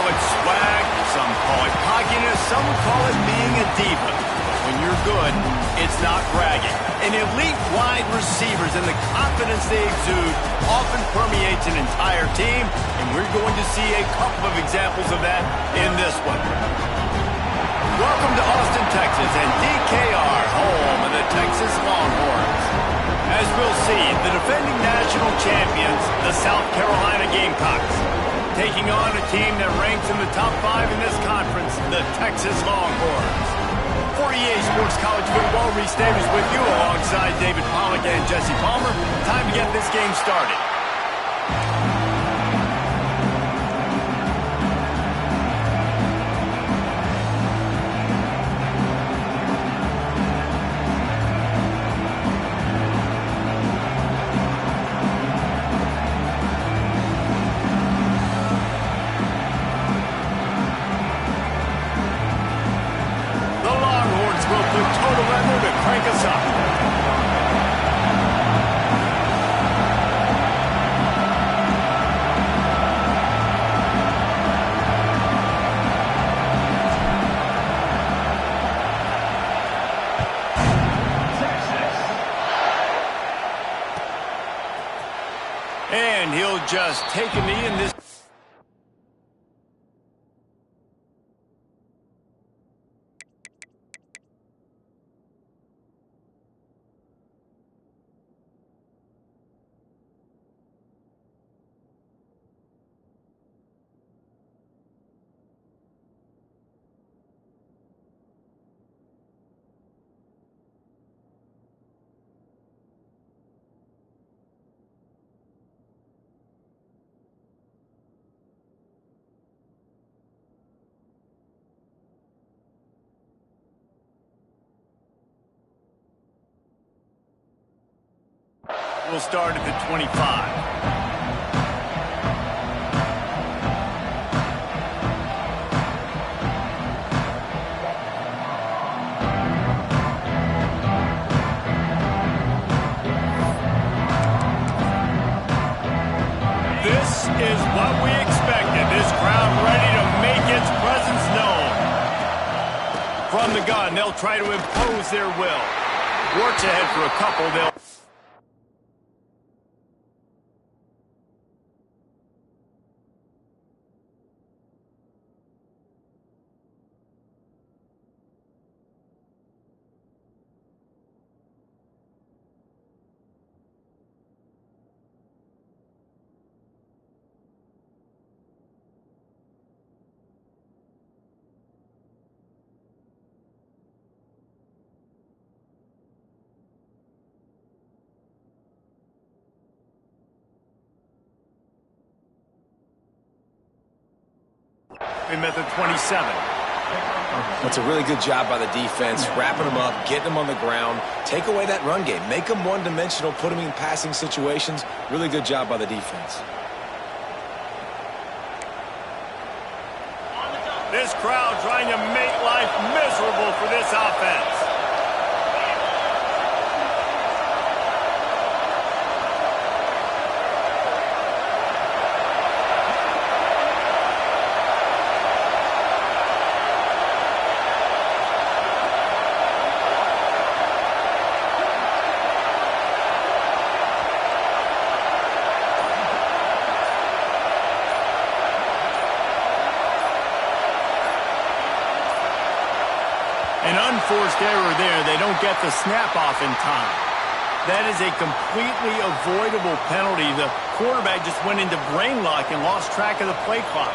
call it swag, some call it cockiness, some call it being a diva. When you're good, it's not bragging. An elite wide receivers and the confidence they exude often permeates an entire team, and we're going to see a couple of examples of that in this one. Welcome to Austin, Texas, and DKR, home of the Texas Longhorns. As we'll see, the defending national champions, the South Carolina Gamecocks, taking on a team that ranks in the top 5 in this conference, the Texas Longhorns. For EA Sports College Football, Reese Davis with you alongside David Pollack and Jesse Palmer. Time to get this game started. And he'll just take a knee in this. We'll start at the 25. This is what we expected. This crowd ready to make its presence known. From the gun, they'll try to impose their will. Works ahead for a couple. They'll him at the 27. That's a really good job by the defense, wrapping them up, getting them on the ground. Take away that run game. Make them one-dimensional, put them in passing situations. Really good job by the defense. This crowd trying to make life miserable for this offense. An unforced error there. They don't get the snap off in time. That is a completely avoidable penalty. The quarterback just went into brain lock and lost track of the play clock.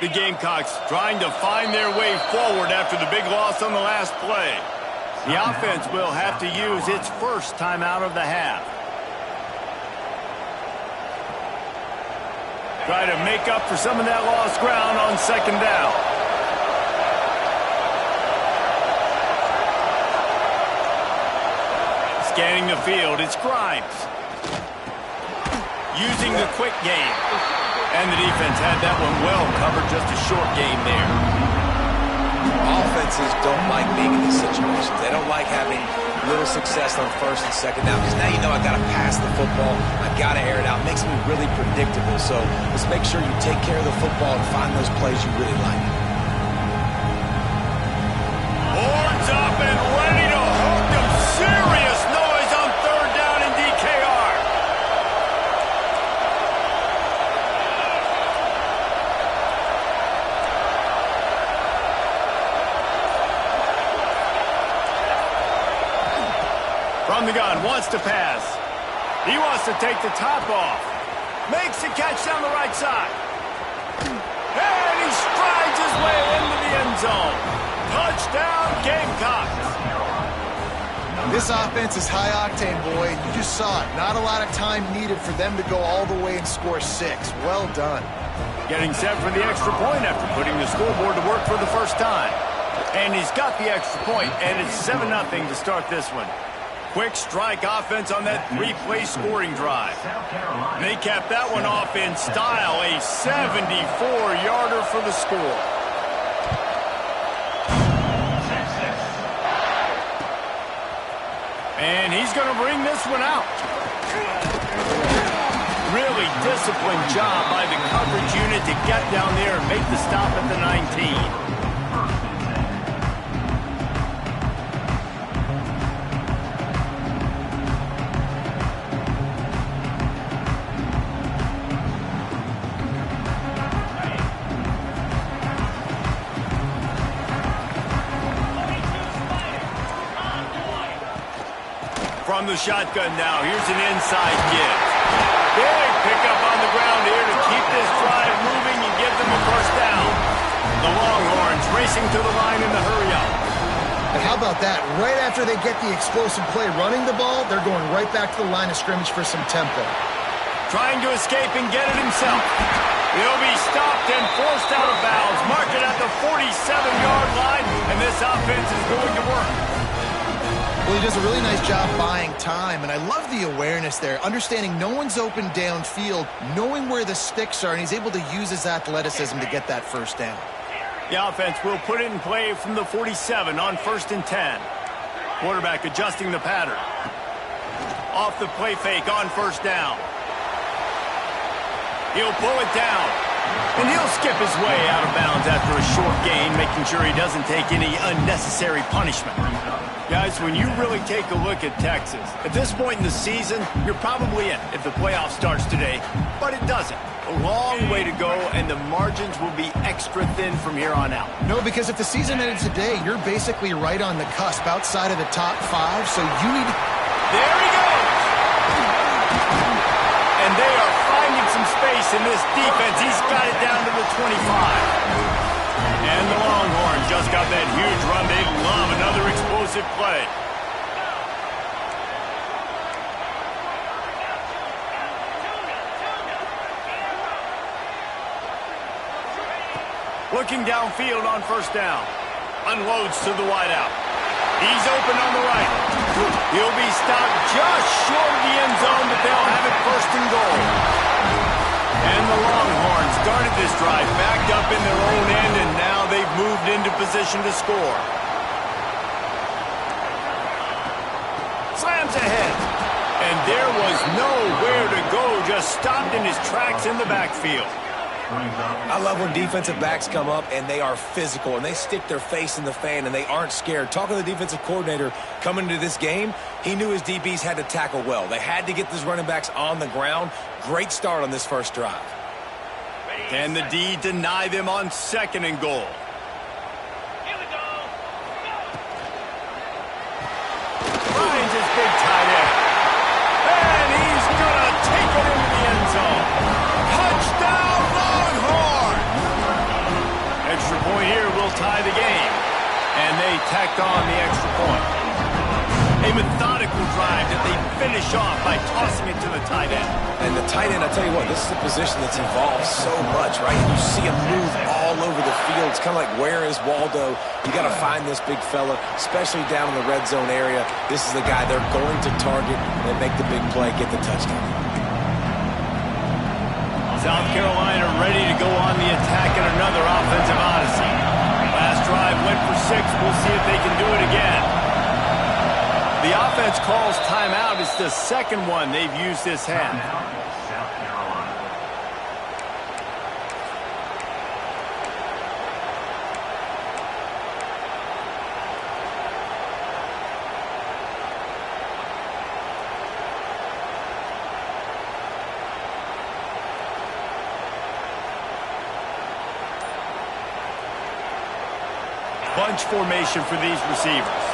The Gamecocks trying to find their way forward after the big loss on the last play. The offense will have to use its first timeout of the half. Try to make up for some of that lost ground on second down. Scanning the field, it's Grimes. Using the quick game. And the defense had that one well covered, just a short game there. Offenses don't like being in these situations. They don't like having little success on first and second down because now you know I got to pass the football. I got to air it out. It makes me really predictable. So let's make sure you take care of the football and find those plays you really like. Horns up and ready to hook them. Serious noise on third down in DKR. From the gun, wants to pass. He wants to take the top off. Makes the catch down the right side. And he strides his way into the end zone. Touchdown, Gamecocks. This offense is high octane, boy. You just saw it. Not a lot of time needed for them to go all the way and score 6. Well done. Getting set for the extra point after putting the scoreboard to work for the first time. And he's got the extra point, and it's 7-0 to start this one. Quick strike offense on that 3-play scoring drive. They capped that one off in style, a 74-yarder for the score. And he's going to bring this one out. Really disciplined job by the coverage unit to get down there and make the stop at the 19. From the shotgun now, here's an inside give. Big pickup on the ground here to keep this drive moving and give them a first down. The Longhorns racing to the line in the hurry-up. And how about that? Right after they get the explosive play running the ball, they're going right back to the line of scrimmage for some tempo. Trying to escape and get it himself. He'll be stopped and forced out of bounds. Mark it at the 47-yard line, and this offense is going to work. Well, he does a really nice job buying time, and I love the awareness there, understanding no one's open downfield, knowing where the sticks are, and he's able to use his athleticism to get that first down. The offense will put it in play from the 47 on 1st and 10. Quarterback adjusting the pattern. Off the play fake on first down. He'll pull it down. And he'll skip his way out of bounds after a short gain, making sure he doesn't take any unnecessary punishment. Guys, when you really take a look at Texas, at this point in the season, you're probably in if the playoff starts today, but it doesn't. A long way to go, and the margins will be extra thin from here on out. No, because if the season ended today, you're basically right on the cusp outside of the top 5, so you need to... There he goes! And they are finding some space in this defense. He's got it down to the 25. And the Longhorns just got that huge run. They love another explosive play. Looking downfield on first down. Unloads to the wideout. He's open on the right. He'll be stopped just short of the end zone, but they'll have it first and goal. And the Longhorns started this drive backed up in their own end, and now they've moved into position to score. Slams ahead. And there was nowhere to go, just stopped in his tracks in the backfield. I love when defensive backs come up and they are physical and they stick their face in the fan and they aren't scared. Talking to the defensive coordinator coming into this game, he knew his DBs had to tackle well. They had to get these running backs on the ground. Great start on this first drive. Can the D deny them on 2nd and goal? Finds his big tight end. And he's going to take it into the end zone. Touchdown, Longhorns! tight end. And the tight end, I tell you what, this is a position that's involved so much, right? You see him move all over the field. It's kind of like, where is Waldo? You got to find this big fella, especially down in the red zone area. This is the guy they're going to target and make the big play, get the touchdown. South Carolina ready to go on the attack in another offensive odyssey. Last drive went for 6. We'll see if they can do it again. The offense calls timeout. It's the second one they've used this half. South Carolina. Bunch formation for these receivers.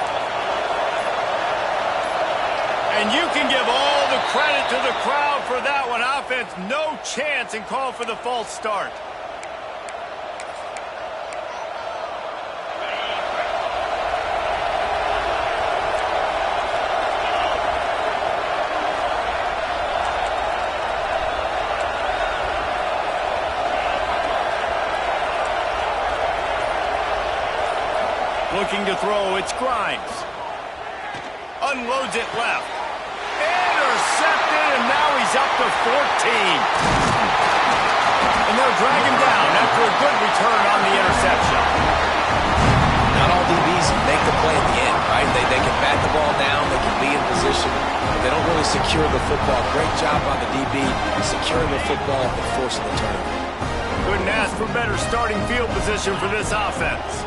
And you can give all the credit to the crowd for that one. Offense, no chance, and call for the false start. Looking to throw, it's Grimes. Unloads it left. Intercepted, and now he's up to 14. And they'll drag him down after a good return on the interception. Not all DBs make the play at the end, right? They can bat the ball down, they can be in position, but they don't really secure the football. Great job by the DB securing the football and forcing the turnover. Couldn't ask for better starting field position for this offense.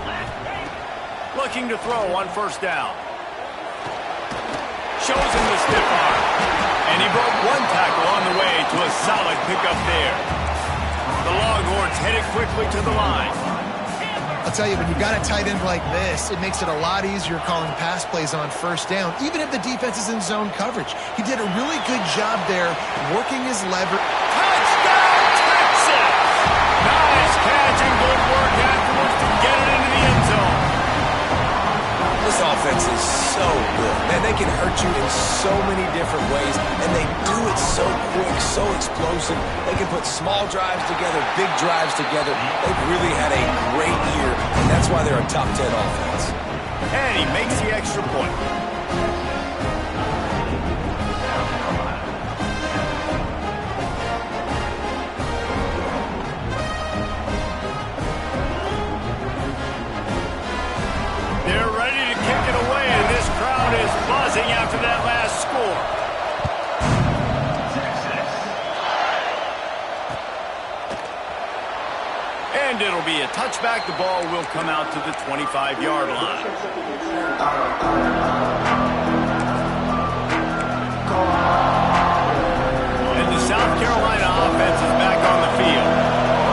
Looking to throw on first down. Shows him the stiff arm. And he broke one tackle on the way to a solid pickup there. The Longhorns headed quickly to the line. I'll tell you, when you've got a tight end like this, it makes it a lot easier calling pass plays on first down, even if the defense is in zone coverage. He did a really good job there, working his leverage. Touchdown, Texas! Nice catch and good work afterwards to get it into the end zone. This offense is so good. Man, they can hurt you in so many different ways, and they do it so quick, so explosive. They can put small drives together, big drives together. They've really had a great year, and that's why they're a top 10 offense. And he makes the extra point. They're ready to kick it away, and this crowd is buzzing after that last score. And it'll be a touchback. The ball will come out to the 25-yard line. And the South Carolina offense is back on the field.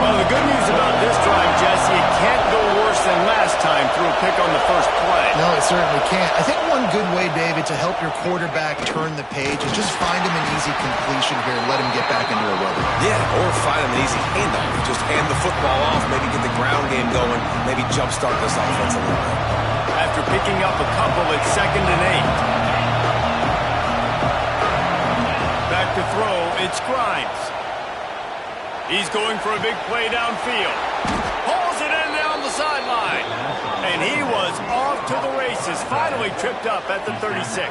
Well, the good news about this drive, Jesse, it can't go worse than last time through a pick on the first play. No, it certainly can't. I think one good way, David, to help your quarterback turn the page is just find him an easy completion here and let him get back into a rhythm. Yeah, or find him an easy handoff. Just hand the football off, maybe get the ground game going, maybe jumpstart this offense a little bit. After picking up a couple, it's 2nd and 8. Back to throw, it's Grimes. He's going for a big play downfield. Pulls it in down the sideline. And he was off to the races. Finally tripped up at the 36.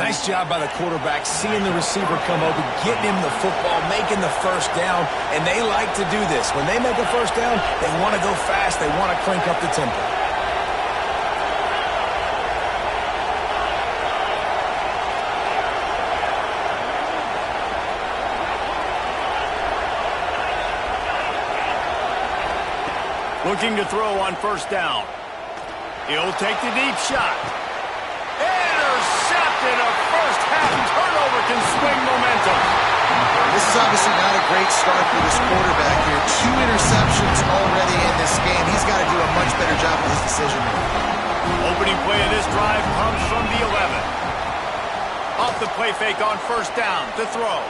Nice job by the quarterback, seeing the receiver come open, getting him the football, making the first down. And they like to do this. When they make a first down, they want to go fast. They want to crank up the tempo. Looking to throw on first down. He'll take the deep shot. Intercepted. A first half turnover can swing momentum. This is obviously not a great start for this quarterback here. 2 interceptions already in this game. He's got to do a much better job with his decision making. Opening play of this drive comes from the 11. Off the play fake on first down to throw.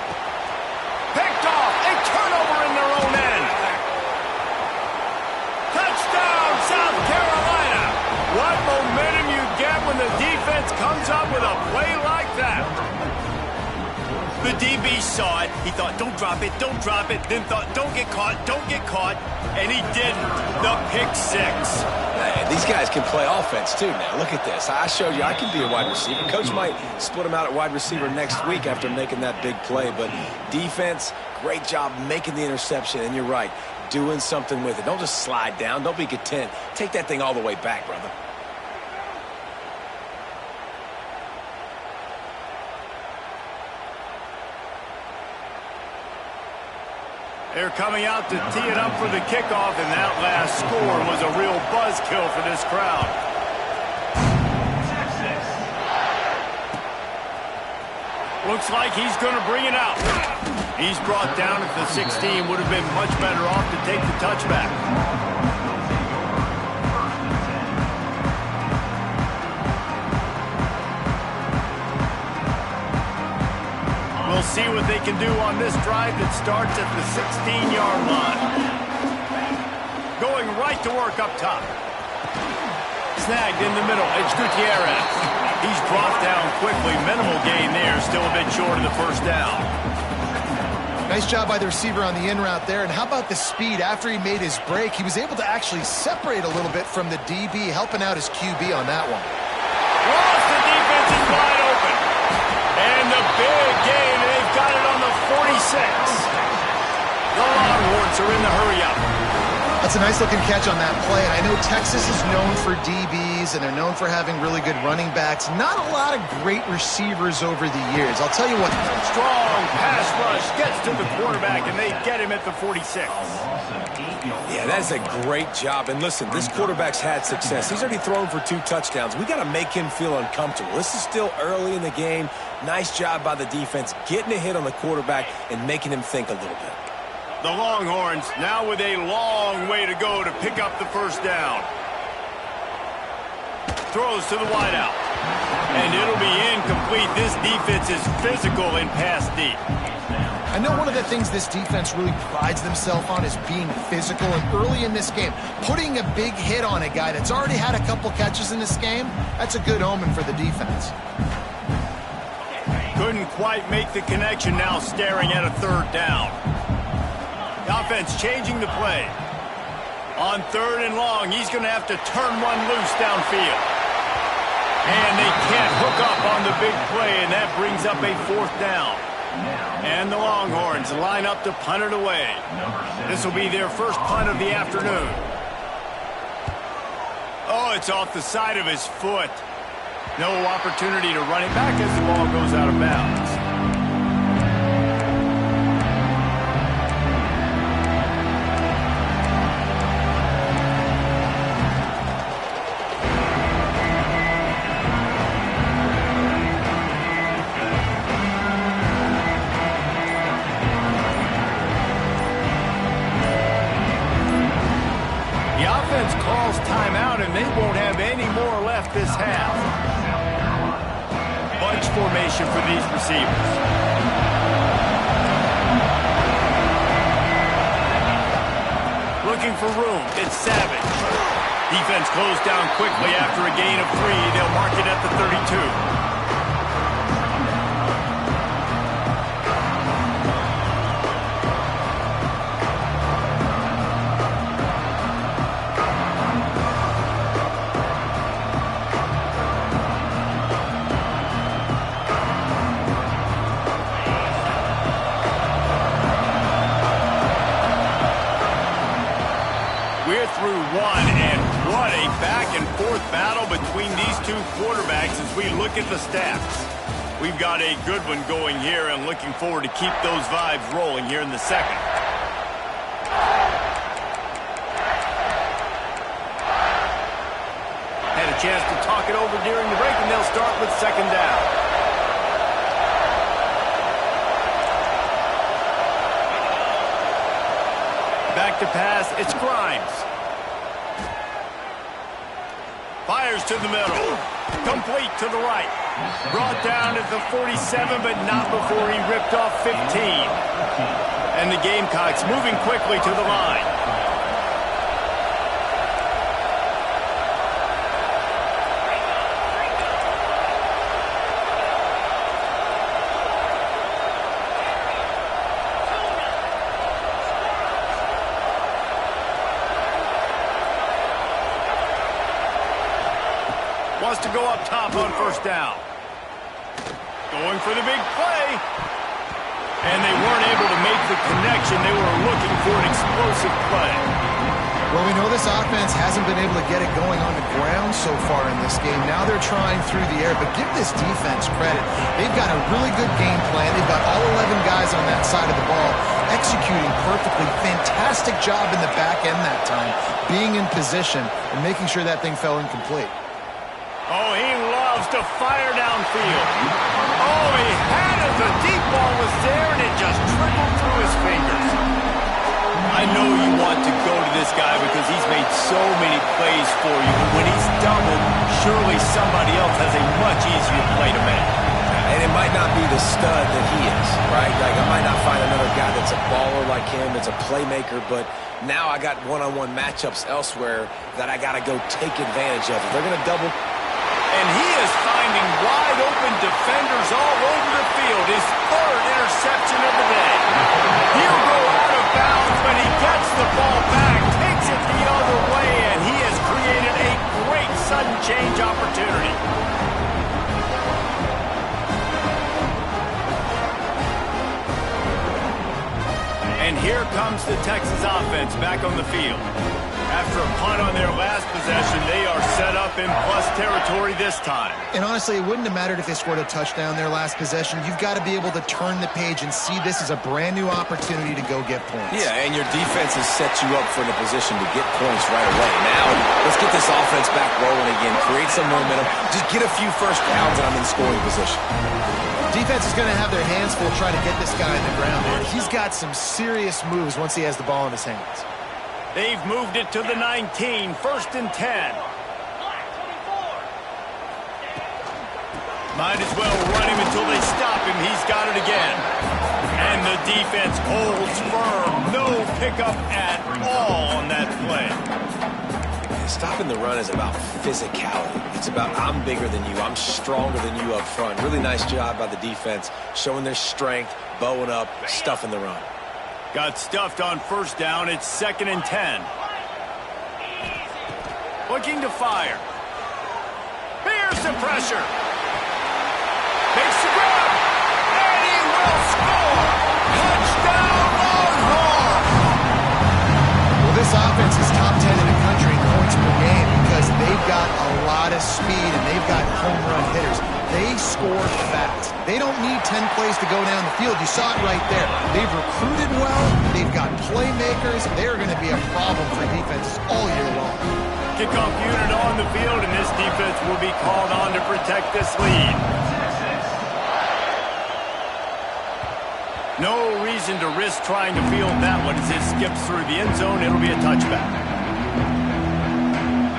Picked off. A turnover in their own end. Touchdown, South Carolina. What momentum you get when the defense comes up with a play like that. The DB saw it. He thought, don't drop it, don't drop it. Then thought, don't get caught, don't get caught. And he didn't. The pick six. Man, these guys can play offense, too, now. Look at this. I showed you I can be a wide receiver. Coach might split him out at wide receiver next week after making that big play. But defense, great job making the interception. And you're right, doing something with it. Don't just slide down. Don't be content. Take that thing all the way back, brother. They're coming out to tee it up for the kickoff, and that last score was a real buzzkill for this crowd. Looks like he's going to bring it out. He's brought down at the 16. Would have been much better off to take the touchback. We'll see what they can do on this drive that starts at the 16-yard line. Going right to work up top. Snagged in the middle. It's Gutierrez. He's brought down quickly. Minimal gain there. Still a bit short of the first down. Nice job by the receiver on the in route there. And how about the speed? After he made his break, he was able to actually separate a little bit from the DB, helping out his QB on that one. Ross, the defense is wide open. And the big gain, they've got it on the 46. The Longhorns are in the hurry-up. That's a nice-looking catch on that play. And I know Texas is known for DBs, and they're known for having really good running backs. Not a lot of great receivers over the years. I'll tell you what. Strong pass rush gets to the quarterback, and they get him at the 46. Yeah, that's a great job. And listen, this quarterback's had success. He's already thrown for 2 touchdowns. We got to make him feel uncomfortable. This is still early in the game. Nice job by the defense, getting a hit on the quarterback and making him think a little bit. The Longhorns now with a long way to go to pick up the first down. Throws to the wideout. And it'll be incomplete. This defense is physical in pass deep. I know one of the things this defense really prides themselves on is being physical. And early in this game, putting a big hit on a guy that's already had a couple catches in this game, that's a good omen for the defense. Couldn't quite make the connection, now staring at a third down. The offense changing the play. On 3rd and long, he's going to have to turn one loose downfield. And they can't hook up on the big play, and that brings up a 4th down. And the Longhorns line up to punt it away. This will be their first punt of the afternoon. Oh, it's off the side of his foot. No opportunity to run it back as the ball goes out of bounds. Calls timeout, and they won't have any more left this half. Bunch formation for these receivers. Looking for room. It's Savage. Defense closed down quickly after a gain of 3. They'll mark it at the 32. Through one, and what a back-and-forth battle between these two quarterbacks as we look at the stats. We've got a good one going here, and looking forward to keep those vibes rolling here in the second. Had a chance to talk it over during the break, and they'll start with 2nd down. Back to pass, it's Grimes. Fires to the middle. Complete to the right. Brought down at the 47, but not before he ripped off 15. And the Gamecocks moving quickly to the line. wants to go up top on first down. Going for the big play. And they weren't able to make the connection. They were looking for an explosive play. Well, we know this offense hasn't been able to get it going on the ground so far in this game. Now they're trying through the air, but give this defense credit. They've got a really good game plan. They've got all 11 guys on that side of the ball executing perfectly. Fantastic job in the back end that time, being in position and making sure that thing fell incomplete. Oh, he loves to fire downfield. Oh, he had it. The deep ball was there, and it just trickled through his fingers. I know you want to go to this guy because he's made so many plays for you. But when he's doubled, surely somebody else has a much easier play to make. And it might not be the stud that he is, right? Like, I might not find another guy that's a baller like him, that's a playmaker, but now I got one-on-one matchups elsewhere that I got to go take advantage of. If they're going to double. And he is finding wide-open defenders all over the field. His third interception of the day. He'll go out of bounds, but he gets the ball back, takes it the other way, and he has created a great sudden change opportunity. And here comes the Texas offense back on the field. After a punt on their last possession, they are set up in plus territory this time. And honestly, it wouldn't have mattered if they scored a touchdown their last possession. You've got to be able to turn the page and see this as a brand new opportunity to go get points. Yeah, and your defense has set you up for the position to get points right away. Now, let's get this offense back rolling again, create some momentum, just get a few first downs and I'm in scoring position. Defense is going to have their hands full trying to get this guy in the ground there. He's got some serious moves once he has the ball in his hands. They've moved it to the 19, 1st and 10. Might as well run him until they stop him. He's got it again. And the defense holds firm. No pickup at all on that play. Stopping the run is about physicality. It's about I'm bigger than you. I'm stronger than you up front. Really nice job by the defense, showing their strength, bowing up, stuffing the run. Got stuffed on first down. It's 2nd and 10. Looking to fire. Here's the pressure. Makes the grab. And he will score. Touchdown, Longhorns. Well, this offense is top 10 in the country in points per game because they've got a lot of speed and they've got home run hitters. They score fast. They don't need 10 plays to go down the field. You saw it right there. They've recruited well. They've got playmakers. They're going to be a problem for defenses all year long. Kickoff unit on the field, and this defense will be called on to protect this lead. No reason to risk trying to field that one as it skips through the end zone. It'll be a touchback.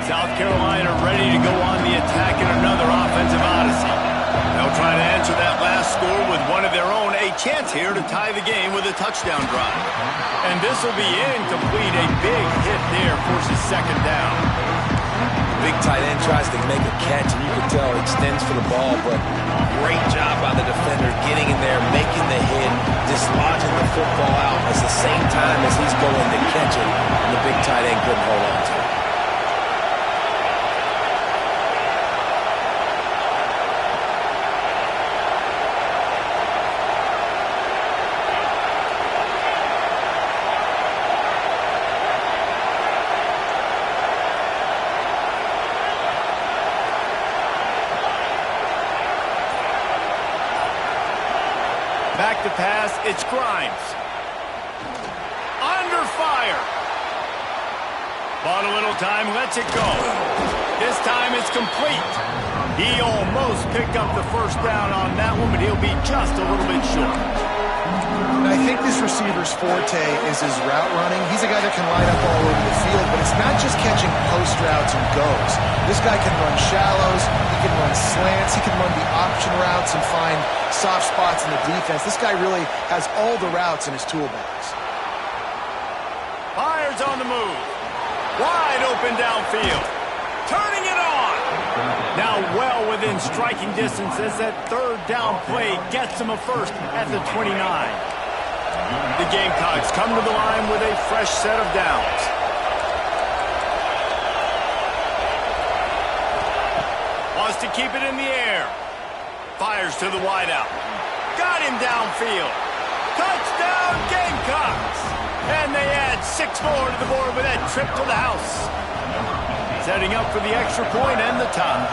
South Carolina ready to go on the attack in another offensive odyssey. They'll try to answer that last score with one of their own. A chance here to tie the game with a touchdown drive. And this will be incomplete. A big hit there forces 2nd down. Big tight end tries to make a catch, and you can tell he extends for the ball, but great job by the defender getting in there, making the hit, dislodging the football out at the same time as he's going to catch it, and the big tight end couldn't hold on to it. Back to pass, it's Grimes. Under fire. Bought a little time, lets it go. This time it's complete. He almost picked up the first down on that one, but he'll be just a little bit short. I think this receiver's forte is his route running. He's a guy that can line up all over the field, but it's not just catching post routes and goes. This guy can run shallows, he can run slants, he can run the option routes and find soft spots in the defense. This guy really has all the routes in his toolbox. Fires on the move. Wide open downfield. Turning it on. Now well within striking distance as that 3rd down play gets him a first at the 29. The Gamecocks come to the line with a fresh set of downs. Wants to keep it in the air. Fires to the wideout. Got him downfield. Touchdown, Gamecocks! And they add 6 more to the board with that trip to the house. Setting up for the extra point and the tie.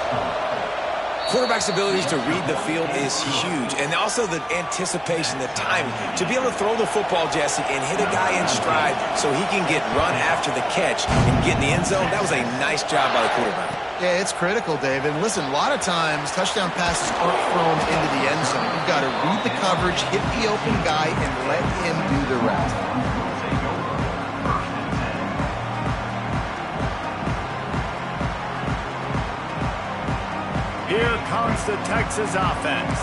Quarterback's abilities to read the field is huge, and also the anticipation, the timing. To be able to throw the football, Jesse, and hit a guy in stride so he can get run after the catch and get in the end zone, that was a nice job by the quarterback. Yeah, it's critical, David. Listen, a lot of times touchdown passes aren't thrown into the end zone. You've got to read the coverage, hit the open guy, and let him do the rest. Here comes the Texas offense.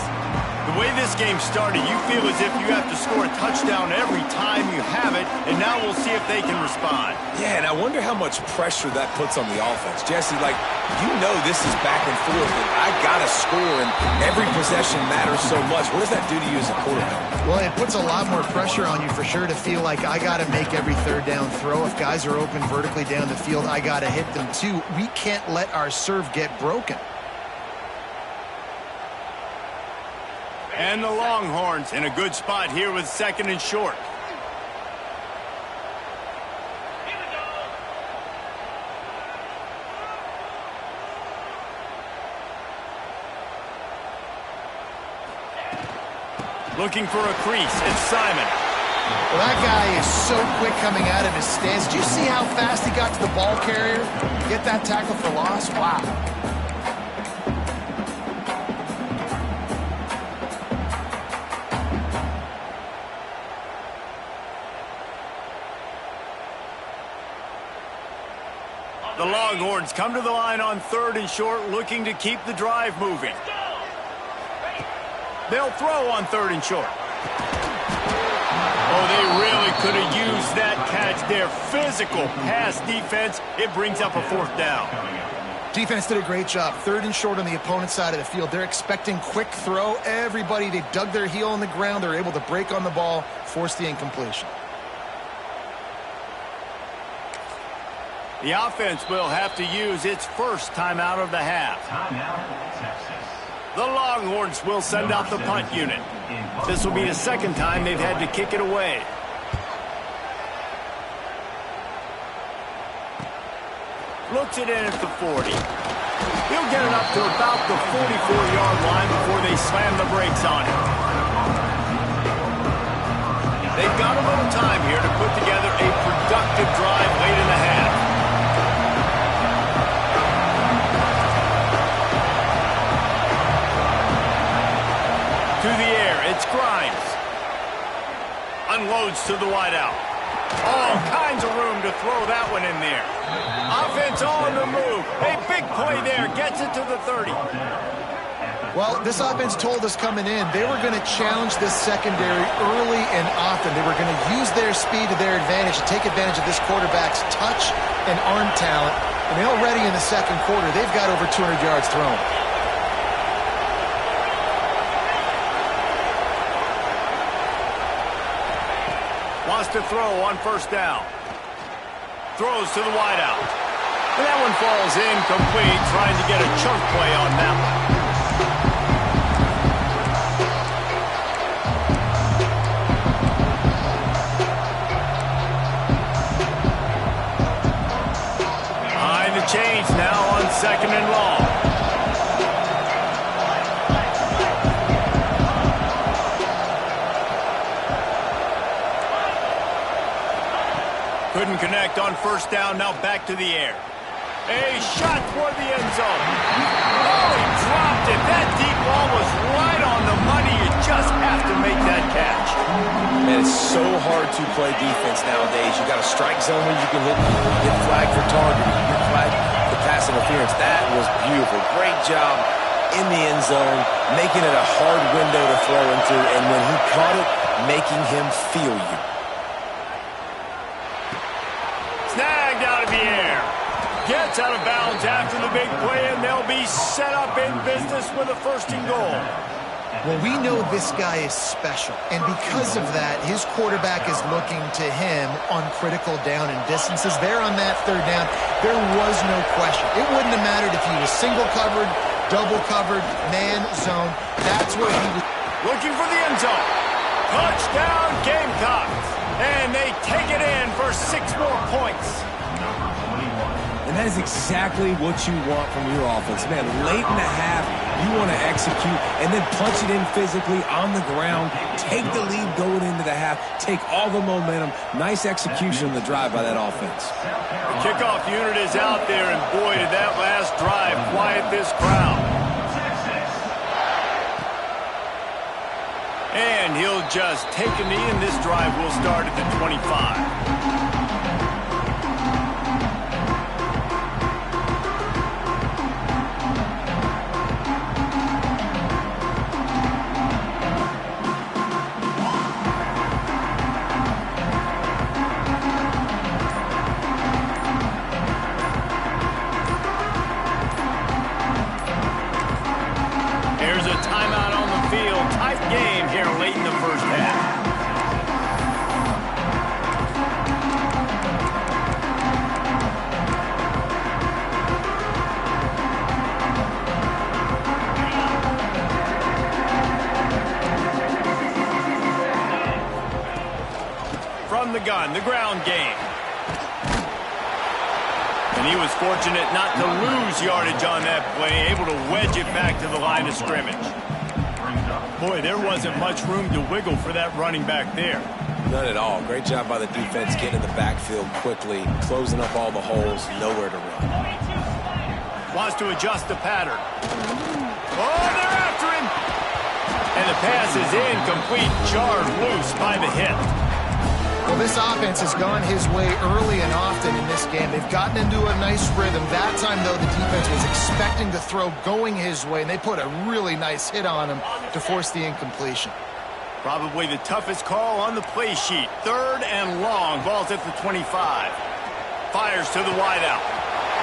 The way this game started, you feel as if you have to score a touchdown every time you have it, and now we'll see if they can respond. Yeah, and I wonder how much pressure that puts on the offense. Jesse, like, you know this is back and forth, and I got to score, and every possession matters so much. What does that do to you as a quarterback? Well, it puts a lot more pressure on you for sure to feel like I got to make every third down throw. If guys are open vertically down the field, I got to hit them too. We can't let our serve get broken. And the Longhorns in a good spot here with 2nd and short. Looking for a crease. It's Simon. Well, that guy is so quick coming out of his stance. Did you see how fast he got to the ball carrier? Get that tackle for loss? Wow. The Longhorns come to the line on 3rd and short, looking to keep the drive moving. They'll throw on 3rd and short. Oh, they really could have used that catch there. Physical pass defense. It brings up a 4th down. Defense did a great job. 3rd and short on the opponent's side of the field. They're expecting quick throw. Everybody, they dug their heel in the ground. They're able to break on the ball, force the incompletion. The offense will have to use its first timeout of the half. The Longhorns will send out the punt unit. This will be the 2nd time they've had to kick it away. Looks it in at the 40. He'll get it up to about the 44-yard line before they slam the brakes on it. They've got a little time here to put together a productive drive late in the half. To the air, it's Grimes. Unloads to the wideout. All kinds of room to throw that one in there. Offense on the move. A big play there. Gets it to the 30. Well, this offense told us coming in they were going to challenge this secondary early and often. They were going to use their speed to their advantage to take advantage of this quarterback's touch and arm talent. And already in the 2nd quarter, they've got over 200 yards thrown. Wants to throw on 1st down. Throws to the wideout. And that one falls incomplete, trying to get a chunk play on that one. Behind the chains now on 2nd and long. Couldn't connect on 1st down, now back to the air. A shot toward the end zone. Oh, he dropped it. That deep ball was right on the money. You just have to make that catch. Man, it's so hard to play defense nowadays. You got a strike zone where you can get flagged for targeting, you get flagged for pass interference. That was beautiful. Great job in the end zone, making it a hard window to throw into, and when he caught it, making him feel you. Snagged out of the air. Gets out of bounds after the big play, and they'll be set up in business with a 1st and goal. Well, we know this guy is special, and because of that, his quarterback is looking to him on critical down and distances. There on that 3rd down, there was no question. It wouldn't have mattered if he was single covered, double covered, man zone. That's where he was. Looking for the end zone. Touchdown Gamecocks. And they take it in for 6 more points. And that is exactly what you want from your offense. Man, late in the half, you want to execute and then punch it in physically on the ground, take the lead going into the half, take all the momentum. Nice execution on the drive by that offense. The kickoff unit is out there, and boy, did that last drive quiet this crowd. And he'll just take a knee, and this drive will start at the 25. The ground game. And he was fortunate not to lose yardage on that play, able to wedge it back to the line of scrimmage. Boy, there wasn't much room to wiggle for that running back there. None at all. Great job by the defense getting in the backfield quickly, closing up all the holes, nowhere to run. Wants to adjust the pattern. Oh, they're after him! And the pass is incomplete, jarred loose by the hit. Well, this offense has gone his way early and often in this game. They've gotten into a nice rhythm. That time, though, the defense was expecting the throw going his way, and they put a really nice hit on him to force the incompletion. Probably the toughest call on the play sheet. 3rd and long. Ball's at the 25. Fires to the wideout.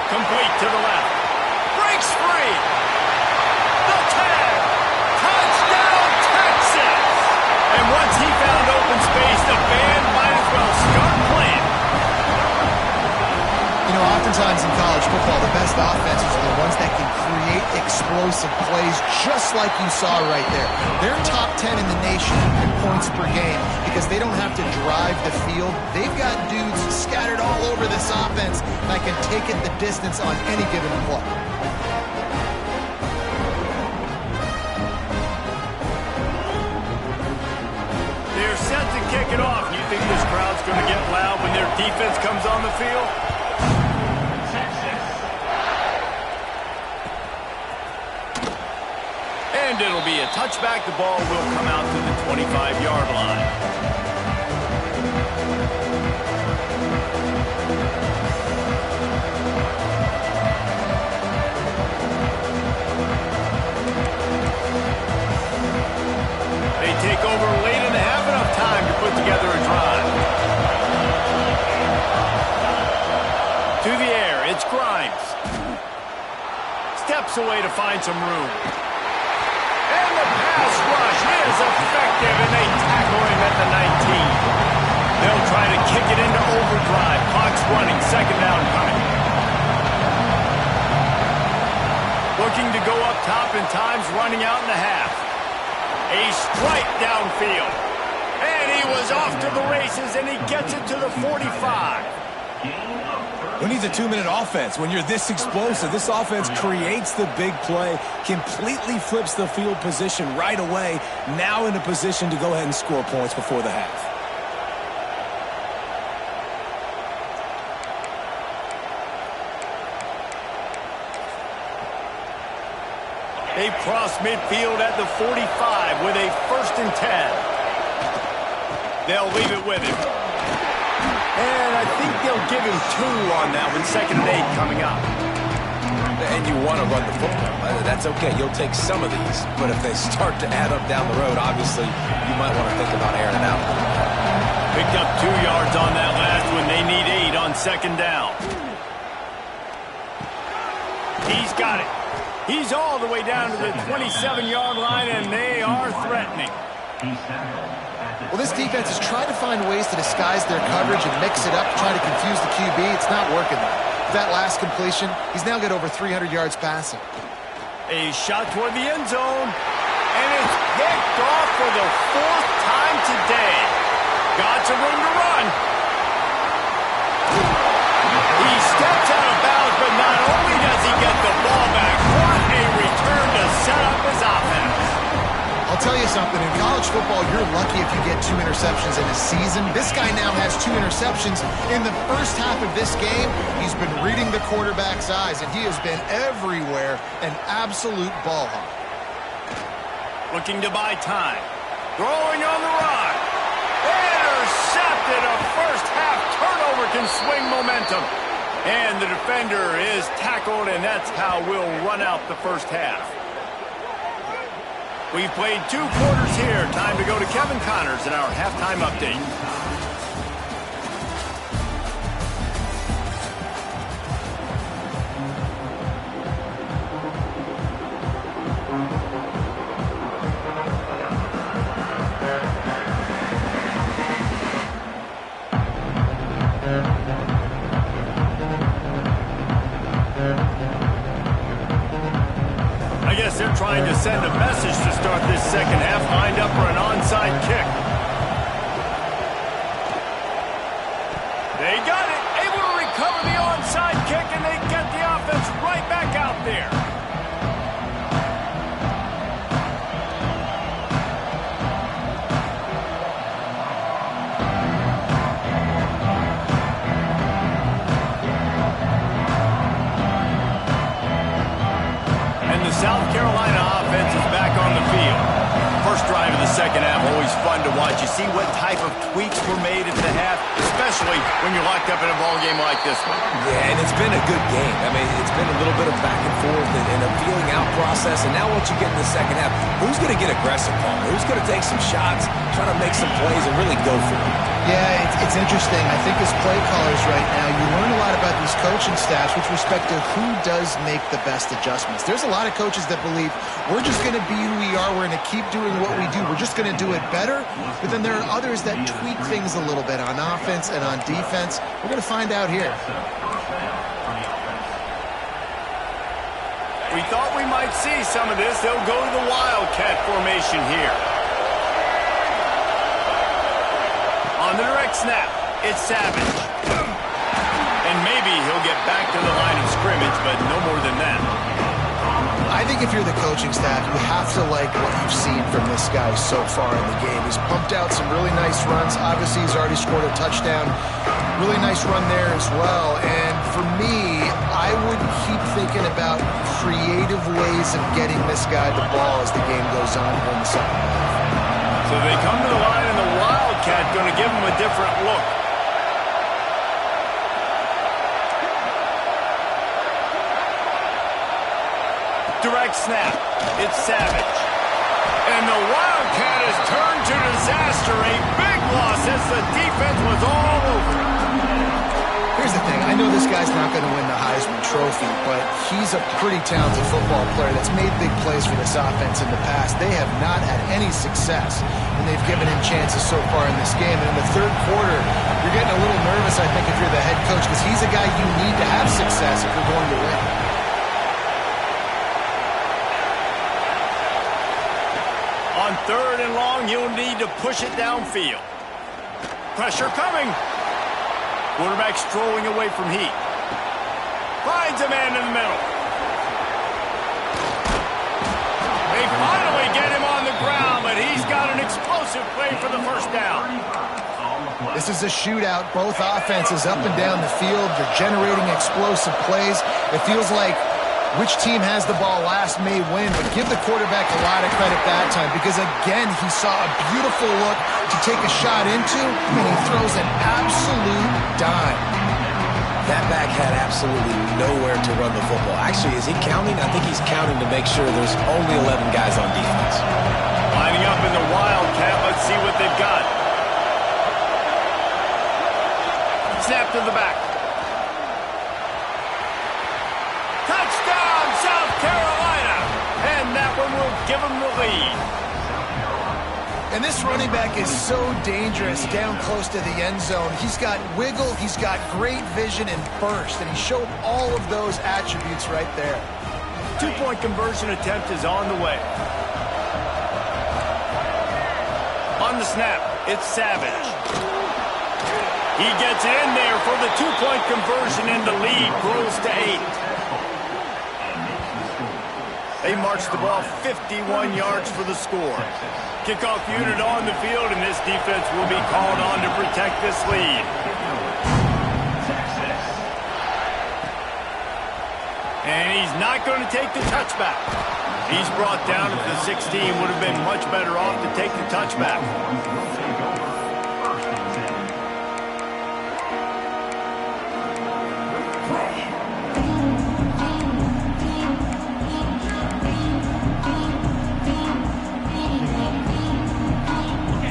Complete to the left. Breaks free. The tag. Touchdown, Texas! And once he found open space, the band might as well start playing. You know, oftentimes in college football, the best offenses are the ones that can create explosive plays, just like you saw right there. They're top 10 in the nation in points per game because they don't have to drive the field. They've got dudes scattered all over this offense that can take it the distance on any given play. They're set to kick it off. You think this crowd's going to get loud when their defense comes on the field? And it'll be a touchback. The ball will come out to the 25-yard line. They take over late in the half, enough time to put together a drive. To the air, it's Grimes. Steps away to find some room. And the pass rush is effective, and they tackle him at the 19. They'll try to kick it into overdrive. Clock's running, 2nd down coming. Looking to go up top, and time's running out in the half. A strike downfield. And he was off to the races, and he gets it to the 45. Who needs a 2-minute offense? When you're this explosive, this offense creates the big play, completely flips the field position right away, now in a position to go ahead and score points before the half. They cross midfield at the 45 with a 1st and 10. They'll leave it with him. And I think they'll give him 2 on that one. 2nd and 8 coming up. And you want to run the football. That's okay. You'll take some of these. But if they start to add up down the road, obviously, you might want to think about airing it out. Picked up 2 yards on that last one. They need 8 on 2nd down. He's got it. He's all the way down to the 27-yard line, and they are threatening. Well, this defense is trying to find ways to disguise their coverage and mix it up, trying to confuse the QB. It's not working. That last completion, he's now got over 300 yards passing. A shot toward the end zone. And it's picked off for the 4th time today. Got some room to run. He steps out of bounds, but not only does he get the ball back, what a return to set up his offense. I'll tell you something. In college football, you're lucky if you get 2 interceptions in a season. This guy now has 2 interceptions. In the first half of this game, he's been reading the quarterback's eyes, and he has been everywhere, an absolute ball hawk. Looking to buy time. Throwing on the run. Intercepted. A first-half turnover can swing momentum. And the defender is tackled, and that's how we'll run out the first half. We've played 2 quarters here. Time to go to Kevin Connors in our halftime update. I guess they're trying to send a message to start this second half, lined up for an onside kick. They got it, able to recover the onside kick, and they get the offense right back out there. South Carolina offense is back on the field. First drive of the second half, always fun to watch. You see what type of tweaks were made at the half, especially when you're locked up in a ball game like this one. Yeah, and it's been a good game. I mean, it's been a little bit of back and forth and a feeling out process. And now once you get in the second half, who's going to get aggressive, Paul? Who's going to take some shots, try to make some plays, and really go for it? Yeah, it's interesting. I think as play callers right now, you learn a lot about these coaching staffs with respect to who does make the best adjustments. There's a lot of coaches that believe we're just going to be who we are. We're going to keep doing what we do. We're just going to do it better. But then there are others that tweak things a little bit on offense and on defense. We're going to find out here. We thought we might see some of this. They'll go to the Wildcat formation here. On the direct snap, it's Savage. And maybe he'll get back to the line of scrimmage, but no more than that. I think if you're the coaching staff, you have to like what you've seen from this guy so far in the game. He's pumped out some really nice runs. Obviously, he's already scored a touchdown. Really nice run there as well. And for me, I would keep thinking about creative ways of getting this guy the ball as the game goes on here in the second half. So they come to the line, and the Wildcat going to give him a different look. Direct snap. It's Savage. And the Wildcat has turned to disaster. A big loss as the defense was all over it. Here's the thing. I know this guy's not going to win the Heisman Trophy, but he's a pretty talented football player that's made big plays for this offense in the past. They have not had any success, and they've given him chances so far in this game. And in the third quarter, you're getting a little nervous, I think, if you're the head coach, because he's a guy you need to have success if you're going to win. On 3rd and long, you'll need to push it downfield. Pressure coming. Quarterback strolling away from heat. Finds a man in the middle. They finally get him on the ground, but he's got an explosive play for the first down. This is a shootout. Both offenses up and down the field. They're generating explosive plays. It feels like which team has the ball last may win, but give the quarterback a lot of credit that time because, again, he saw a beautiful look to take a shot into, and he throws an absolute dime. That back had absolutely nowhere to run the football. Actually, is he counting? I think he's counting to make sure there's only 11 guys on defense. Lining up in the Wildcat. Let's see what they've got. Snap to the back. Touchdown, South Carolina. And that one will give them the lead. And this running back is so dangerous down close to the end zone. He's got wiggle, he's got great vision and burst, and he showed all of those attributes right there. two-point conversion attempt is on the way. On the snap, it's Savage. He gets in there for the two-point conversion, and the lead grows to 8. They march the ball 51 yards for the score. Kickoff unit on the field, and this defense will be called on to protect this lead. And he's not going to take the touchback. He's brought down at the 16. Would have been much better off to take the touchback.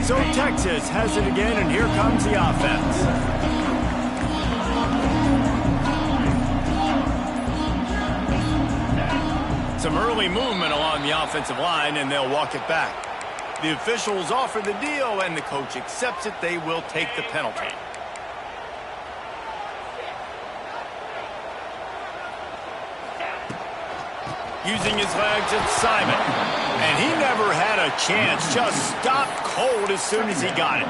So Texas has it again, and here comes the offense. Some early movement along the offensive line, and they'll walk it back. The officials offer the deal, and the coach accepts it. They will take the penalty. Using his legs, it's Simon. And he never had a chance. Just stopped cold as soon as he got it.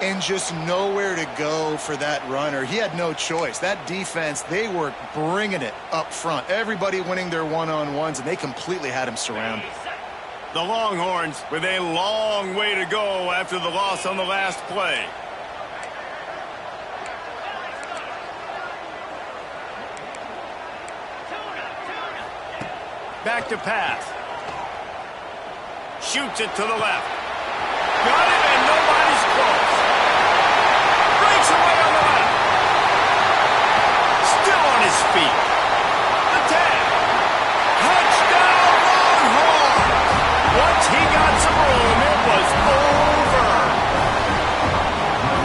And just nowhere to go for that runner. He had no choice. That defense, they were bringing it up front. Everybody winning their one-on-ones, and they completely had him surrounded. The Longhorns with a long way to go after the loss on the last play. Back to pass. Shoots it to the left. Got it, and nobody's close. Breaks away on the left. Still on his feet. The tag. Touchdown, Longhorns. Once he got some room, it was over.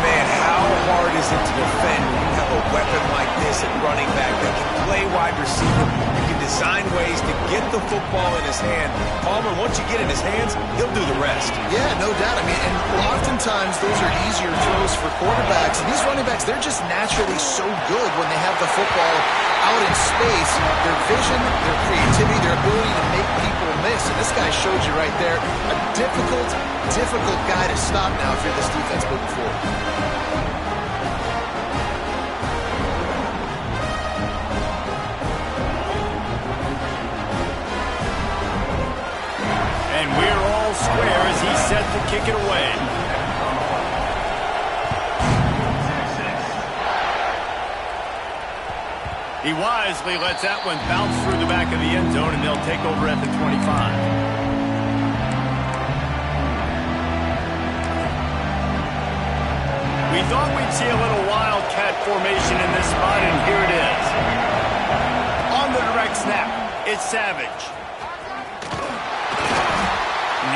Man, how hard is it to defend when you have a weapon like this at running back that can play wide receiver? Design ways to get the football in his hand. Palmer, once you get in his hands, he'll do the rest. Yeah, no doubt. I mean, and oftentimes those are easier throws for quarterbacks. And these running backs, they're just naturally so good when they have the football out in space. Their vision, their creativity, their ability to make people miss. And this guy showed you right there, a difficult guy to stop now if you're this defense moving forward. And we're all square as he's set to kick it away. He wisely lets that one bounce through the back of the end zone, and they'll take over at the 25. We thought we'd see a little wildcat formation in this spot, and here it is. On the direct snap, it's Savage.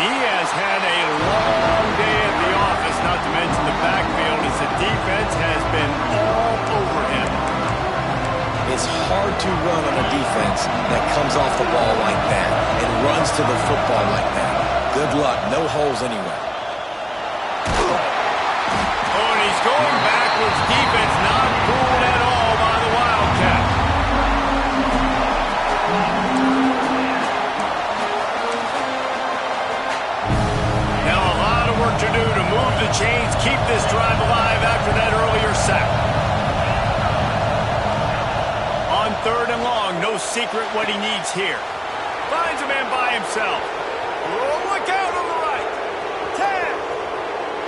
He has had a long day at the office, not to mention the backfield, as the defense has been all over him. It's hard to run on a defense that comes off the ball like that and runs to the football like that. Good luck. No holes anywhere. Oh, and he's going backwards. Defense not fooled at all by the Wildcat. To do to move the chains, keep this drive alive after that earlier sack. On 3rd and long, no secret what he needs here. Finds a man by himself. Oh, look out on the right. 10.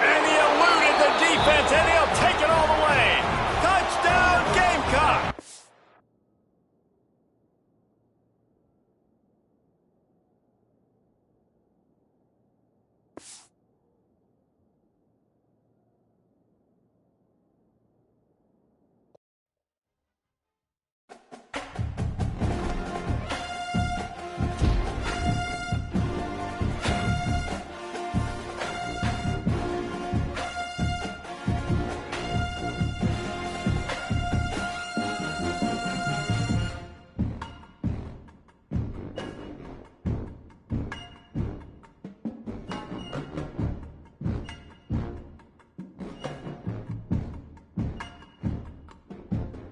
And he eluded the